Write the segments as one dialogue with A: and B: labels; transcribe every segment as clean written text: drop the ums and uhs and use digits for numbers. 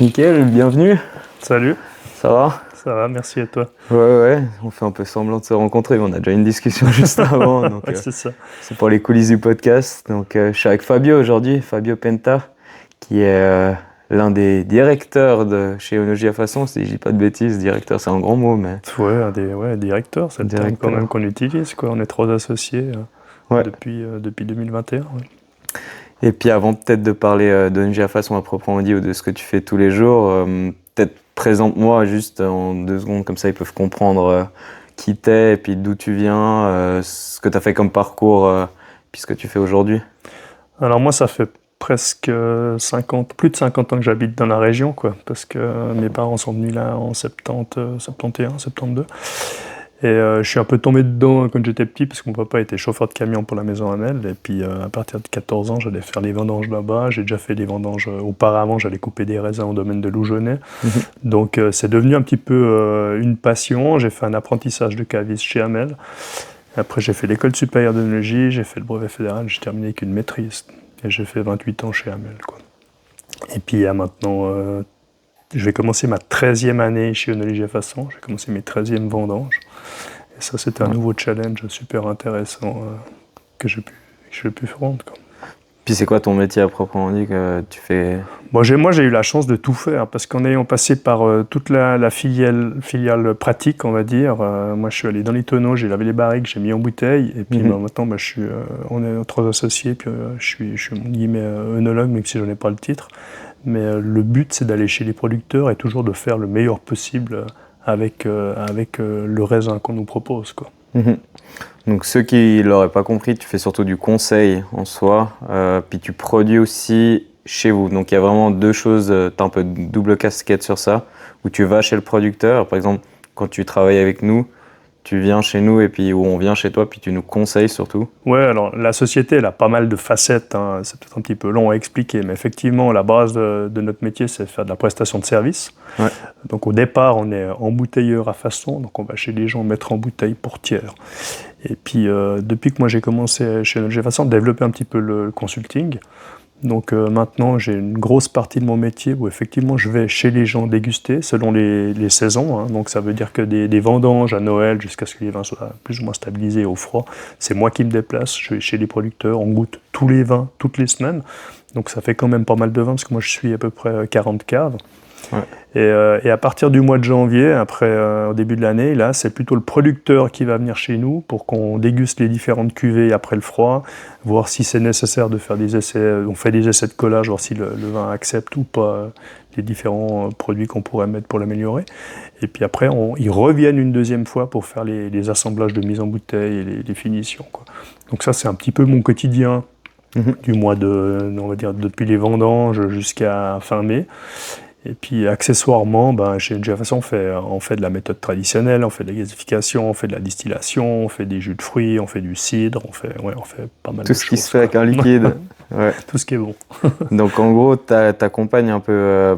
A: Nickel, bienvenue.
B: Salut,
A: Ça va?
B: ça va, merci à toi.
A: Ouais, on fait un peu semblant de se rencontrer, mais on a déjà une discussion juste avant, donc
B: Ouais, c'est ça.
A: c'est pour les coulisses du podcast. Donc je suis avec Fabio aujourd'hui, Fabio Penta, qui est l'un des directeurs de chez Onogia Façon, si je dis pas de bêtises, directeur c'est un grand mot, mais
B: Ouais, directeur, c'est le terme quand
A: directeur.
B: même qu'on utilise, quoi. On est 3 associés
A: Ouais.
B: depuis 2021. Ouais.
A: Et puis avant peut-être de parler d'Onogia Façon à proprement dit ou de ce que tu fais tous les jours, peut-être présente-moi juste en 2 secondes, comme ça ils peuvent comprendre qui t'es et puis d'où tu viens, ce que tu as fait comme parcours, puis ce que tu fais aujourd'hui.
B: Alors moi, ça fait presque plus de 50 ans que j'habite dans la région, quoi, parce que mes parents sont venus là en 70, 71, 72. Et je suis un peu tombé dedans quand j'étais petit, parce que mon papa était chauffeur de camion pour la maison Hamel. Et puis à partir de 14 ans, j'allais faire les vendanges là-bas. J'ai déjà fait des vendanges auparavant, j'allais couper des raisins au domaine de Loujonais. Donc c'est devenu un petit peu une passion. J'ai fait un apprentissage de caviste chez Hamel. Après j'ai fait l'école supérieure d'œnologie, j'ai fait le brevet fédéral, j'ai terminé avec une maîtrise. Et j'ai fait 28 ans chez Hamel, quoi. Et puis maintenant, je vais commencer ma 13e année chez Onogia Façon. J'ai commencé mes 13e vendanges. Et ça, c'était un nouveau challenge super intéressant que j'ai pu rendre, quoi.
A: Puis c'est quoi ton métier à proprement dit que tu fais?
B: Bon, moi, j'ai eu la chance de tout faire, parce qu'en ayant passé par toute la filiale pratique, on va dire, moi, je suis allé dans les tonneaux, j'ai lavé les barriques, j'ai mis en bouteille, et puis maintenant, on est 3 associés, puis je suis mon guillemets œnologue, même si je n'ai pas le titre. Mais le but, c'est d'aller chez les producteurs et toujours de faire le meilleur possible avec le raisin qu'on nous propose, quoi.
A: Donc ceux qui l'auraient pas compris, tu fais surtout du conseil en soi, puis tu produis aussi chez vous. Donc il y a vraiment 2 choses, tu as un peu de double casquette sur ça, où tu vas chez le producteur. Par exemple, quand tu travailles avec nous, tu viens chez nous et puis où on vient chez toi, puis tu nous conseilles surtout.
B: Ouais, alors la société, elle a pas mal de facettes, hein. C'est peut-être un petit peu long à expliquer, mais effectivement, la base de notre métier, c'est de faire de la prestation de service.
A: Ouais.
B: Donc au départ, on est embouteilleur à façon, donc on va chez les gens mettre en bouteille pour tiers. Et puis depuis que moi j'ai commencé chez Onogia Façon, développer un petit peu le consulting. Donc maintenant, j'ai une grosse partie de mon métier où effectivement je vais chez les gens déguster selon les saisons, hein. Donc ça veut dire que des vendanges à Noël jusqu'à ce que les vins soient plus ou moins stabilisés au froid, c'est moi qui me déplace, je vais chez les producteurs, on goûte tous les vins toutes les semaines. Donc ça fait quand même pas mal de vins parce que moi je suis à peu près 40 caves.
A: Ouais.
B: Et à partir du mois de janvier, au début de l'année, là, c'est plutôt le producteur qui va venir chez nous pour qu'on déguste les différentes cuvées après le froid, voir si c'est nécessaire de faire des essais. On fait des essais de collage, voir si le vin accepte ou pas les différents produits qu'on pourrait mettre pour l'améliorer. Et puis après, ils reviennent une deuxième fois pour faire les assemblages de mise en bouteille et les finitions, quoi. Donc ça, c'est un petit peu mon quotidien du mois on va dire, depuis les vendanges jusqu'à fin mai. Et puis accessoirement, chez Onogia Façon, on fait de la méthode traditionnelle, on fait de la gasification, on fait de la distillation, on fait des jus de fruits, on fait du cidre, on fait pas mal de choses.
A: Tout ce qui se fait avec un liquide. Ouais.
B: Tout ce qui est bon.
A: Donc en gros, t'accompagnes un peu.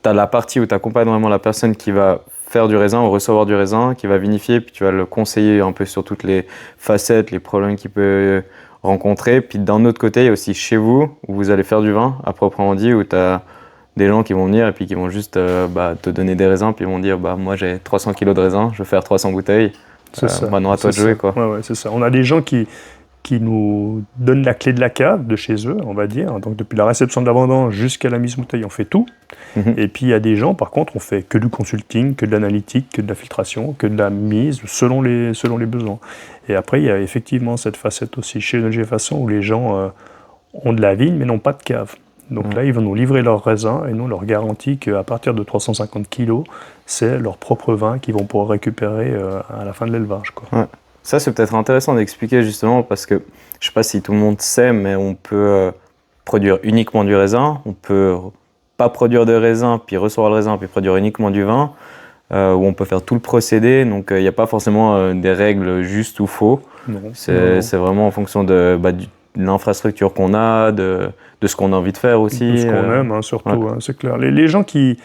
A: T'as la partie où t'accompagnes vraiment la personne qui va faire du raisin ou recevoir du raisin, qui va vinifier, puis tu vas le conseiller un peu sur toutes les facettes, les problèmes qu'il peut rencontrer. Puis d'un autre côté, il y a aussi chez vous, où vous allez faire du vin, à proprement dit, où t'as des gens qui vont venir et puis qui vont juste te donner des raisins, puis ils vont dire moi j'ai 300 kilos de raisins, je vais faire 300 bouteilles.
B: C'est ça.
A: Maintenant à toi de jouer, quoi.
B: Ouais, c'est ça. On a des gens qui nous donnent la clé de la cave de chez eux, on va dire. Donc depuis la réception de la vendange jusqu'à la mise en bouteille, on fait tout. Et puis il y a des gens, par contre, on fait que du consulting, que de l'analytique, que de la filtration, que de la mise, selon les besoins. Et après, il y a effectivement cette facette aussi chez Onogia Façon où les gens ont de la vigne mais n'ont pas de cave. Donc là, ils vont nous livrer leurs raisins et nous, on leur garantit qu'à partir de 350 kg, c'est leur propre vin qu'ils vont pouvoir récupérer à la fin de l'élevage, quoi.
A: Ouais. Ça, c'est peut-être intéressant d'expliquer justement parce que je ne sais pas si tout le monde sait, mais on peut produire uniquement du raisin, on peut pas produire de raisin, puis recevoir le raisin, puis produire uniquement du vin, où on peut faire tout le procédé. Donc il n'y a pas forcément des règles justes ou faux. C'est vraiment en fonction de l'infrastructure qu'on a, de ce qu'on a envie de faire aussi.
B: De ce qu'on aime, hein, surtout, ouais. Hein, c'est clair. Les gens qui...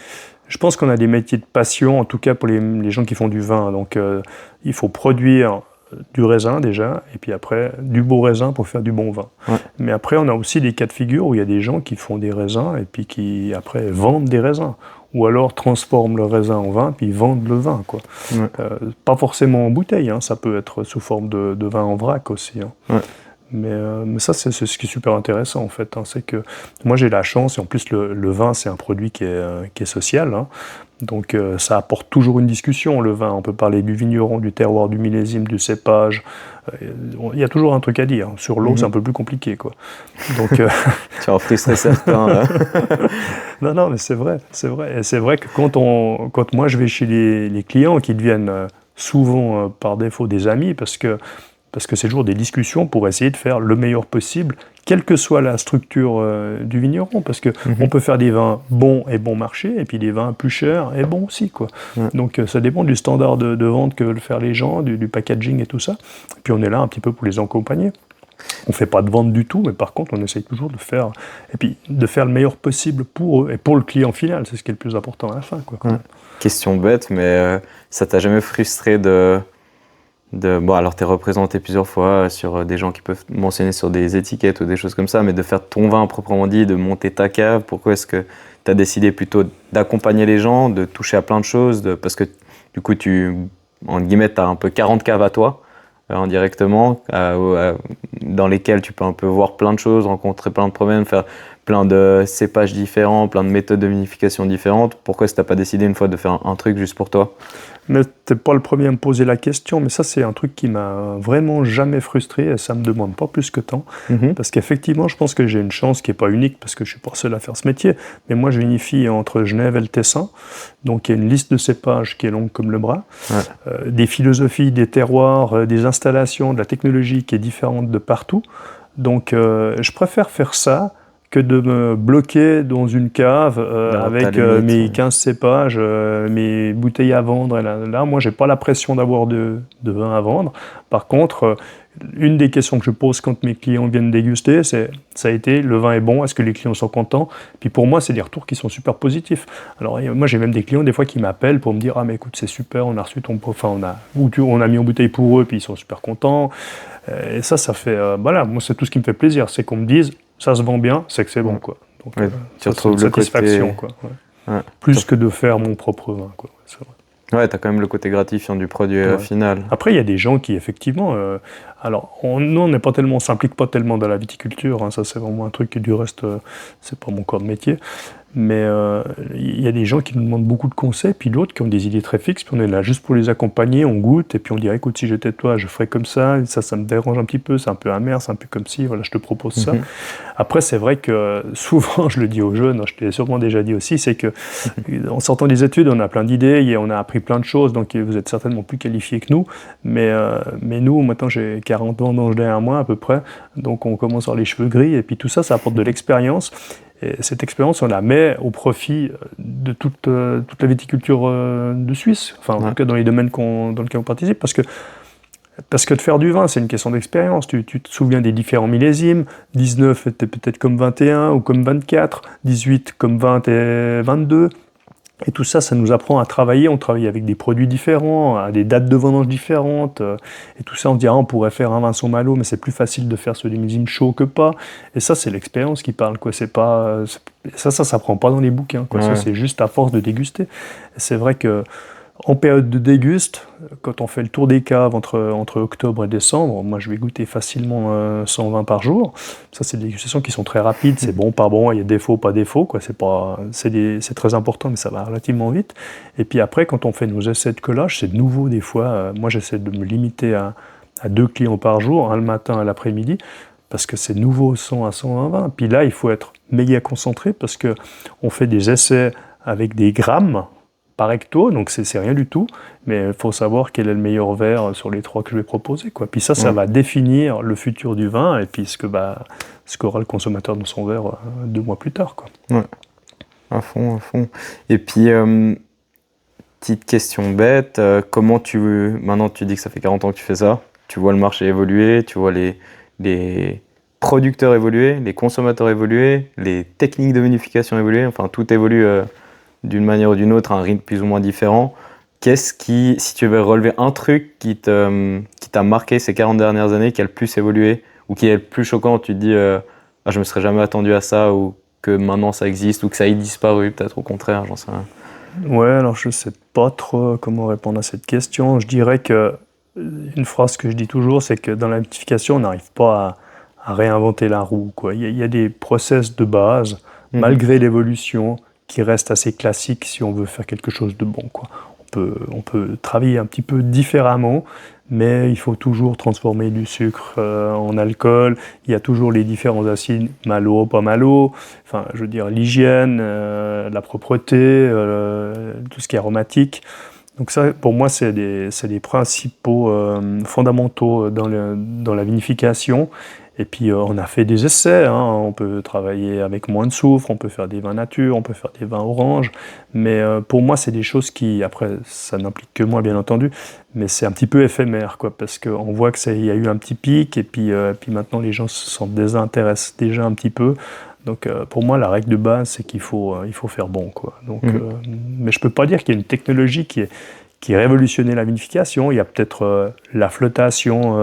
B: Je pense qu'on a des métiers de passion, en tout cas pour les gens qui font du vin. Donc il faut produire du raisin déjà, et puis après du beau raisin pour faire du bon vin.
A: Ouais.
B: Mais après, on a aussi des cas de figure où il y a des gens qui font des raisins et puis qui après vendent des raisins. Ou alors transforment le raisin en vin, puis vendent le vin, quoi.
A: Ouais.
B: Pas forcément en bouteille, hein, ça peut être sous forme de vin en vrac aussi. Hein.
A: Ouais.
B: Mais ça, c'est ce qui est super intéressant, en fait. Hein, c'est que moi, j'ai la chance, et en plus, le vin, c'est un produit qui est social. Hein, donc, ça apporte toujours une discussion, le vin. On peut parler du vigneron, du terroir, du millésime, du cépage. Il y a toujours un truc à dire. Sur l'eau, c'est un peu plus compliqué, quoi. Donc,
A: Tu en frustrer certains. Là.
B: non, mais c'est vrai, c'est vrai. Et c'est vrai que quand moi, je vais chez les clients qui deviennent souvent, par défaut, des amis, parce que c'est toujours des discussions pour essayer de faire le meilleur possible, quelle que soit la structure du vigneron, parce que on peut faire des vins bons et bon marché, et puis des vins plus chers et bons aussi, quoi.
A: Ouais.
B: Donc ça dépend du standard de vente que veulent faire les gens, du packaging et tout ça. Et puis on est là un petit peu pour les accompagner. On ne fait pas de vente du tout, mais par contre on essaye toujours de faire, et puis de faire le meilleur possible pour eux et pour le client final, c'est ce qui est le plus important à la fin, quoi.
A: Ouais. Question bête, mais ça t'a jamais frustré bon, alors t'es représenté plusieurs fois sur des gens qui peuvent mentionner sur des étiquettes ou des choses comme ça, mais de faire ton vin proprement dit, de monter ta cave, pourquoi est-ce que t'as décidé plutôt d'accompagner les gens, de toucher à plein de choses, parce que du coup en guillemets, t'as un peu 40 caves à toi, indirectement, dans lesquelles tu peux un peu voir plein de choses, rencontrer plein de problèmes, faire plein de cépages différents, plein de méthodes de vinification différentes. Pourquoi est-ce que t'as pas décidé une fois de faire un truc juste pour toi?
B: Mais t'es pas le premier à me poser la question, mais ça c'est un truc qui m'a vraiment jamais frustré et ça me demande pas plus que temps. Parce qu'effectivement, je pense que j'ai une chance qui est pas unique parce que je suis pas seul à faire ce métier. Mais moi, je vinifie entre Genève et le Tessin, donc il y a une liste de cépages qui est longue comme le bras, des philosophies, des terroirs, des installations, de la technologie qui est différente de partout. Donc, je préfère faire ça que de me bloquer dans une cave avec mes 15 cépages, mes bouteilles à vendre. Et là, moi, j'ai pas la pression d'avoir de vin à vendre. Par contre, une des questions que je pose quand mes clients viennent déguster, ça a été, le vin est bon, est-ce que les clients sont contents? Puis pour moi, c'est des retours qui sont super positifs. Alors moi, j'ai même des clients des fois qui m'appellent pour me dire, ah mais écoute, c'est super, on a reçu on a mis en bouteille pour eux, puis ils sont super contents. Et ça fait, voilà, moi c'est tout ce qui me fait plaisir, c'est qu'on me dise, ça se vend bien, c'est que c'est bon, quoi. Donc,
A: tu retrouves
B: une satisfaction, quoi. Ouais. Plus que de faire mon propre vin, quoi. C'est vrai.
A: Ouais, t'as quand même le côté gratifiant du produit final.
B: Après, il y a des gens qui, effectivement... alors, nous, on n'est pas tellement, on s'implique pas tellement dans la viticulture, hein, ça c'est vraiment un truc qui, du reste, c'est pas mon corps de métier. Mais il y a des gens qui nous demandent beaucoup de conseils, puis d'autres qui ont des idées très fixes, puis on est là juste pour les accompagner, on goûte, et puis on dit, écoute, si j'étais toi, je ferais comme ça me dérange un petit peu, c'est un peu amer, c'est un peu comme si, voilà, je te propose ça. Après, c'est vrai que souvent, je le dis aux jeunes, je te l'ai sûrement déjà dit aussi, c'est que en sortant des études, on a plein d'idées, et on a appris plein de choses, donc vous êtes certainement plus qualifiés que nous, mais nous, maintenant j'ai 40 ans d'ange derrière moi à peu près, donc on commence à avoir les cheveux gris, et puis tout ça, ça apporte de l'expérience. Et cette expérience, on la met au profit de toute la viticulture de Suisse, enfin en tout cas dans les domaines dans lesquels on participe, parce que de faire du vin, c'est une question d'expérience. Tu te souviens des différents millésimes, 19 était peut-être comme 21 ou comme 24, 18 comme 20 et 22. Et tout ça, ça nous apprend à travailler. On travaille avec des produits différents, à des dates de vendange différentes. Et tout ça, on se dit, on pourrait faire un Vincent Malo, mais c'est plus facile de faire sur des millésimes chauds que pas. Et ça, c'est l'expérience qui parle, quoi. C'est pas, ça s'apprend pas dans les bouquins, quoi. Ça, c'est juste à force de déguster. Et c'est vrai que en période de déguste, quand on fait le tour des caves entre octobre et décembre, moi je vais goûter facilement 120 par jour. Ça, c'est des dégustations qui sont très rapides, c'est bon, pas bon, il y a défaut, pas défaut, quoi. C'est très important, mais ça va relativement vite. Et puis après, quand on fait nos essais de collage, c'est de nouveau des fois, moi j'essaie de me limiter à 2 clients par jour, un le matin, un l'après-midi, parce que c'est nouveau 100 à 120. Puis là, il faut être méga concentré, parce qu'on fait des essais avec des grammes par hecto, donc c'est rien du tout, mais il faut savoir quel est le meilleur verre sur les 3 que je vais proposer, quoi. Puis ça va définir le futur du vin, et puis ce qu'aura le consommateur dans son verre 2 mois plus tard, quoi.
A: Ouais, à fond. Et puis, petite question bête, maintenant tu dis que ça fait 40 ans que tu fais ça, tu vois le marché évoluer, tu vois les producteurs évoluer, les consommateurs évoluer, les techniques de vinification évoluer, enfin tout évolue d'une manière ou d'une autre, à un rythme plus ou moins différent. Si tu veux relever un truc qui t'a t'a marqué ces 40 dernières années, qui a le plus évolué, ou qui est le plus choquant, tu te dis ah, je me serais jamais attendu à ça, ou que maintenant ça existe, ou que ça ait disparu, peut-être au contraire, j'en sais rien.
B: Ouais, alors je sais pas trop comment répondre à cette question. Je dirais que une phrase que je dis toujours, c'est que dans la notification, on n'arrive pas à réinventer la roue, quoi. Il y a des process de base, malgré l'évolution, qui restent assez classiques si on veut faire quelque chose de bon, quoi. On peut travailler un petit peu différemment, mais il faut toujours transformer du sucre en alcool. Il y a toujours les différents acides, malo, pas malo. Enfin, je veux dire, l'hygiène, la propreté, tout ce qui est aromatique. Donc ça, pour moi, c'est des principaux fondamentaux dans la vinification. Et puis, on a fait des essais, hein. On peut travailler avec moins de soufre, on peut faire des vins nature, on peut faire des vins oranges. Mais pour moi, c'est des choses qui, après, ça n'implique que moi, bien entendu, mais c'est un petit peu éphémère, quoi, parce qu'on voit qu'il y a eu un petit pic, et puis maintenant, les gens s'en désintéressent déjà un petit peu. Donc, pour moi, la règle de base, c'est qu'il faut faire bon, quoi. Donc, mais je peux pas dire qu'il y a une technologie qui révolutionnait la vinification. Il y a peut-être la flottation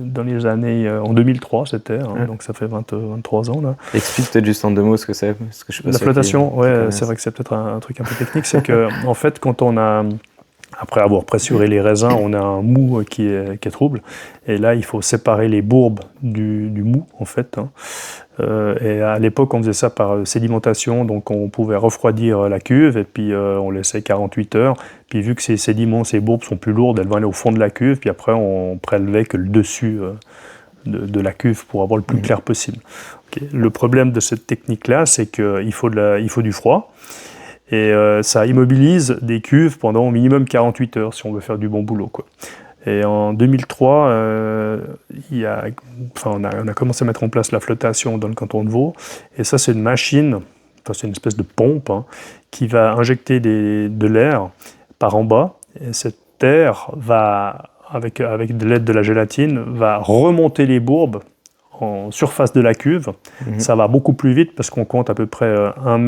B: dans les années... en 2003, c'était, hein, donc ça fait 23 ans, là.
A: Explique peut-être juste en 2 mots ce que c'est, parce que je suis pas
B: La
A: sûr
B: flottation, ouais, c'est vrai que c'est peut-être un truc un peu technique. C'est que, en fait, quand on a... Après avoir pressuré les raisins, on a un mou qui est trouble. Et là, il faut séparer les bourbes du mou, en fait, hein. Et à l'époque, on faisait ça par sédimentation, donc on pouvait refroidir la cuve et puis on laissait 48 heures. Puis vu que ces sédiments, ces bourbes sont plus lourdes, elles vont aller au fond de la cuve. Puis après, on prélevait que le dessus de la cuve pour avoir le plus clair possible. Okay. Le problème de cette technique-là, c'est qu'il faut du froid. Et ça immobilise des cuves pendant au minimum 48 heures si on veut faire du bon boulot, quoi. Et en 2003, on a commencé à mettre en place la flottation dans le canton de Vaud. Et ça, c'est une machine, c'est une espèce de pompe, hein, qui va injecter de l'air par en bas. Et cet air va, avec de l'aide de la gélatine, va remonter les bourbes en surface de la cuve. Ça va beaucoup plus vite parce qu'on compte à peu près 1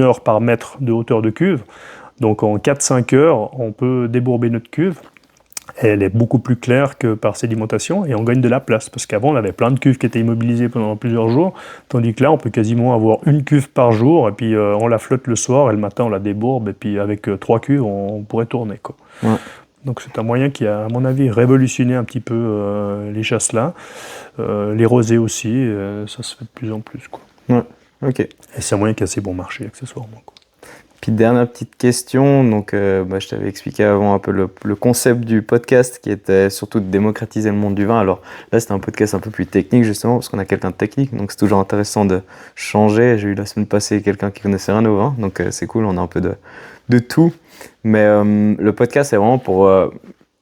B: heure par mètre de hauteur de cuve. Donc en 4-5 heures, on peut débourber notre cuve. Et elle est beaucoup plus claire que par sédimentation et on gagne de la place. Parce qu'avant, on avait plein de cuves qui étaient immobilisées pendant plusieurs jours, tandis que là, on peut quasiment avoir une cuve par jour et puis on la flotte le soir et le matin, on la débourbe et puis avec 3 cuves, on pourrait tourner, quoi. Ouais. Donc c'est un moyen qui a, à mon avis, révolutionné un petit peu les chasselins, les rosés aussi, ça se fait de plus en plus, quoi.
A: Ouais, ok.
B: Et c'est un moyen qui a assez bon marché, accessoirement, quoi.
A: Puis dernière petite question, donc je t'avais expliqué avant un peu le concept du podcast qui était surtout de démocratiser le monde du vin. Alors là c'était un podcast un peu plus technique justement parce qu'on a quelqu'un de technique, donc c'est toujours intéressant de changer. J'ai eu la semaine passée quelqu'un qui connaissait rien au vin, donc c'est cool, on a un peu de tout. Mais le podcast c'est vraiment pour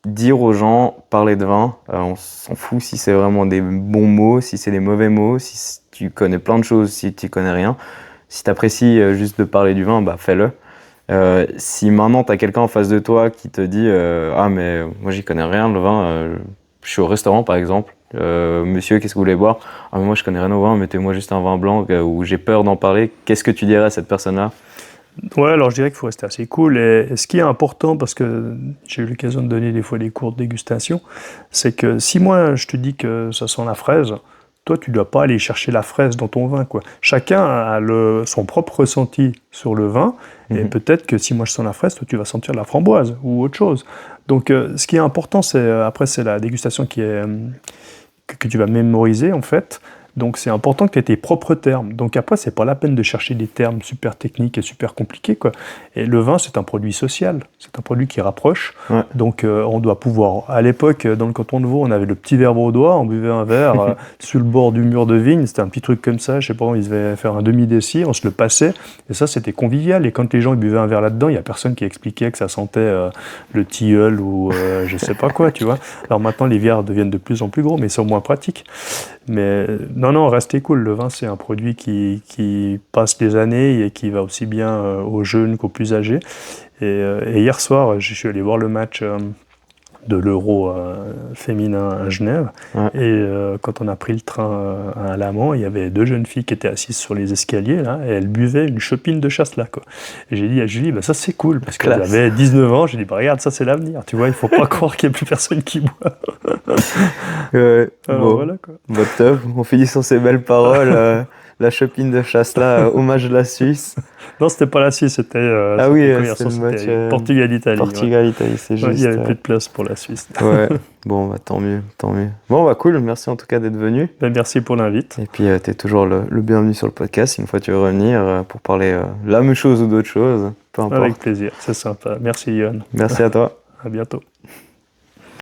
A: dire aux gens, parler de vin, on s'en fout si c'est vraiment des bons mots, si c'est des mauvais mots, si tu connais plein de choses, si tu connais rien. Si tu apprécies juste de parler du vin, bah fais-le. Si maintenant tu as quelqu'un en face de toi qui te dit ah mais moi j'y connais rien le vin, je suis au restaurant par exemple, monsieur qu'est-ce que vous voulez boire? Ah mais moi je connais rien au vin, mettez-moi juste un vin blanc où j'ai peur d'en parler. Qu'est-ce que tu dirais à cette personne-là?
B: Ouais, alors je dirais qu'il faut rester assez cool. Et ce qui est important, parce que j'ai eu l'occasion de donner des fois des cours de dégustation, c'est que si moi je te dis que ça sent la fraise, toi, tu ne dois pas aller chercher la fraise dans ton vin, quoi. Chacun a son propre ressenti sur le vin, et peut-être que si moi je sens la fraise, toi tu vas sentir la framboise ou autre chose. Donc ce qui est important, c'est la dégustation que tu vas mémoriser en fait. Donc c'est important que tu aies tes propres termes. Donc après, c'est pas la peine de chercher des termes super techniques et super compliqués, quoi. Et le vin, c'est un produit social. C'est un produit qui rapproche. Ouais. Donc on doit pouvoir... À l'époque, dans le canton de Vaud, on avait le petit verre au doigt, on buvait un verre sur le bord du mur de vigne. C'était un petit truc comme ça, je sais pas, ils devaient faire un demi-déci, on se le passait. Et ça, c'était convivial. Et quand les gens ils buvaient un verre là-dedans, il y a personne qui expliquait que ça sentait le tilleul ou je sais pas quoi, tu vois. Alors maintenant, les verres deviennent de plus en plus gros, mais ils sont moins pratiques. Mais non, restez cool. Le vin, c'est un produit qui passe les années et qui va aussi bien aux jeunes qu'aux plus âgés. Et hier soir, je suis allé voir le match de l'Euro féminin à Genève.
A: Ouais.
B: Et quand on a pris le train à Alamand, il y avait 2 jeunes filles qui étaient assises sur les escaliers là, et elles buvaient une chopine de chasse là, quoi. Et j'ai dit à Julie, bah, ça c'est cool, parce qu'elle
A: Classe.
B: avait 19 ans. J'ai dit, bah, regarde, ça c'est l'avenir, tu vois, il faut pas croire qu'il n'y a plus personne qui boit.
A: Ouais,
B: Alors
A: bon,
B: voilà, quoi.
A: bah, top. On finit sur ces belles paroles. La chopine de chasse là, hommage de la Suisse.
B: Non, c'était pas la Suisse, c'était
A: Ah oui,
B: conversion,
A: c'était le match
B: c'était Portugal-Italie.
A: Portugal-Italie, c'est
B: Ouais, il
A: juste.
B: n'y avait plus de place pour la Suisse.
A: Ouais, bon, bah, tant mieux, tant mieux. Bon, bah, cool, merci en tout cas d'être venu.
B: Ben, merci pour l'invite.
A: Et puis, t'es toujours le bienvenu sur le podcast. Une fois, tu veux revenir pour parler la même chose ou d'autres choses, peu importe.
B: Avec plaisir, c'est sympa. Merci Yohan.
A: Merci à toi.
B: À bientôt.